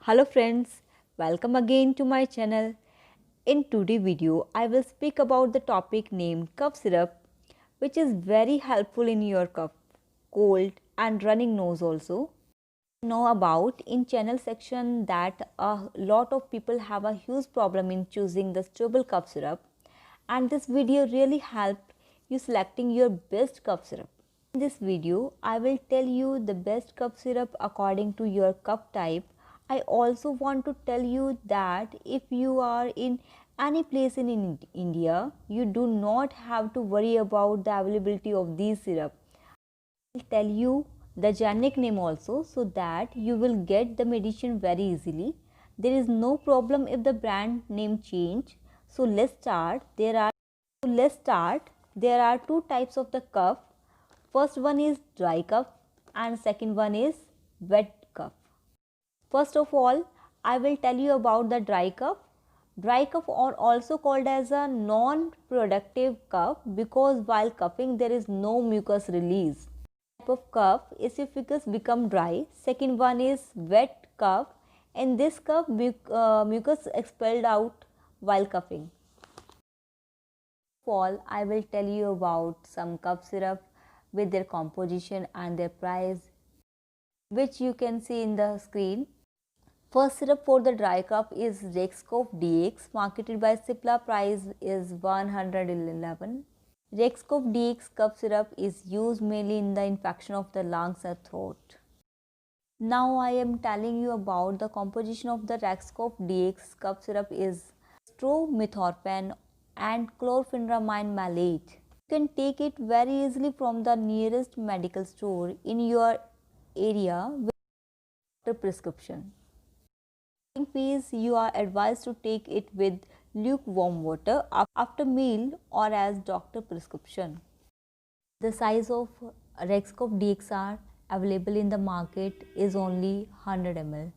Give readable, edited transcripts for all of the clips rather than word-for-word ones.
Hello friends, welcome again to my channel. In today's video, I will speak about the topic named cough syrup, which is very helpful in your cough, cold and running nose also. Know about in channel section that a lot of people have a huge problem in choosing the suitable cough syrup, and this video really helped you selecting your best cough syrup. In this video, I will tell you the best cough syrup according to your cough type. I also want to tell you that if you are in any place in India, you do not have to worry about the availability of these syrup. I will tell you the generic name also so that you will get the medicine very easily. There is no problem if the brand name change. So let's start. There are two types of the cough. First one is dry cough and second one is wet cough. First of all, I will tell you about the dry cough. Dry cough are also called as a non-productive cough because while coughing there is no mucus release. Type of cough is if mucus become dry. Second one is wet cough. In this cough, mucus expelled out while coughing. All, I will tell you about some cough syrup with their composition and their price, which you can see in the screen. First syrup for the dry cough is Rexcoff DX, marketed by Cipla. Price is 111. Rexcoff DX cough syrup is used mainly in the infection of the lungs and throat. Now I am telling you about the composition of the Rexcoff DX cough syrup is stromethoorphan and chlorpheniramine malate. You can take it very easily from the nearest medical store in your area with a prescription. Fees, you are advised to take it with lukewarm water after meal or as doctor prescription. The size of Rexcoff DXR available in the market is only 100 ml.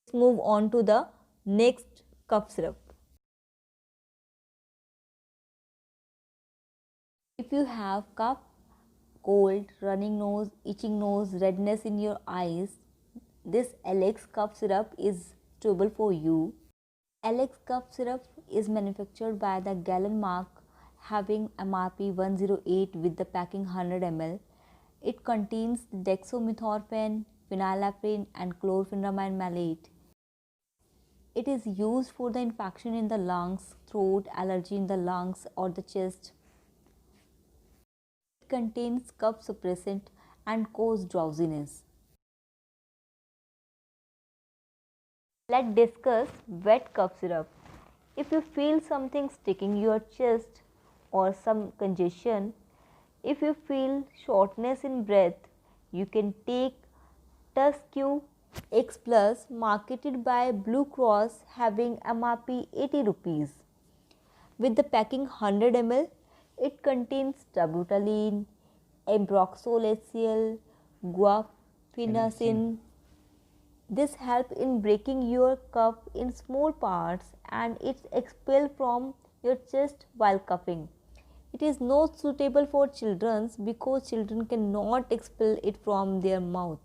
Let's move on to the next cough syrup. If you have cough, cold, running nose, itching nose, redness in your eyes, this Alex cough syrup is suitable for you. Alex cough syrup is manufactured by the Galen Mark, having MRP 108 with the packing 100 ml. It contains dextromethorphan, phenylephrine and chlorpheniramine malate. It is used for the infection in the lungs, throat, allergy in the lungs or the chest. It contains cough suppressant and cause drowsiness. Let's discuss wet cough syrup. If you feel something sticking your chest or some congestion, if you feel shortness in breath, you can take Tusq X Plus, marketed by Blue Cross, having MRP 80 rupees. With the packing 100 ml, it contains terbutaline, ambroxol HCl, guaifenesin. This helps in breaking your cough in small parts and it's expelled from your chest while coughing. It is not suitable for children because children cannot expel it from their mouth.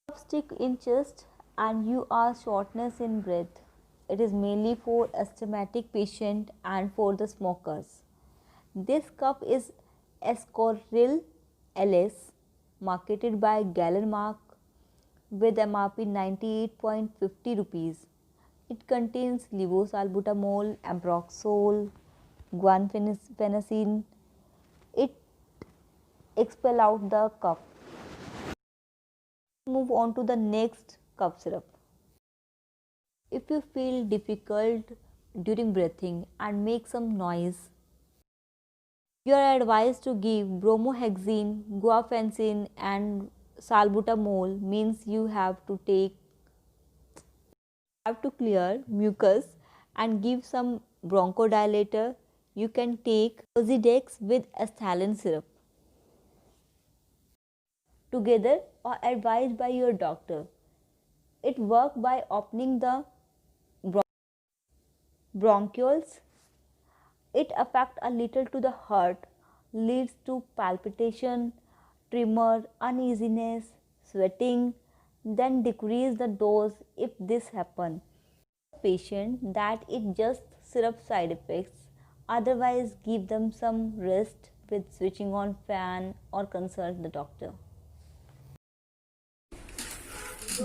Cough stick in chest and you are shortness in breath. It is mainly for asthmatic patient and for the smokers. This cup is Escoril LS, marketed by Gallenmark with MRP 98.50 rupees. It contains levosalbutamol, ambroxol, guaifenesin. It expel out the cough. Move on to the next cough syrup. If you feel difficult during breathing and make some noise, you are advised to give bromohexine, guaifenesin and salbutamol. Means you have to clear mucus and give some bronchodilator. You can take Osidex with asthalin syrup together or advised by your doctor. It works by opening the bronchioles. It affects a little to the heart, leads to palpitation, tremor, uneasiness, sweating, then decrease the dose if this happen. Patient that it just syrup side effects, otherwise give them some rest with switching on fan or consult the doctor.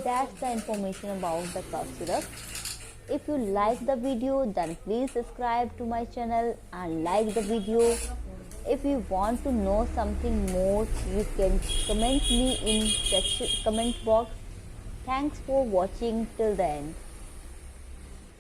That's the information about the cough syrup. If you like the video, then please subscribe to my channel and like the video. If you want to know something more, you can comment me in section comment box. Thanks for watching till the end.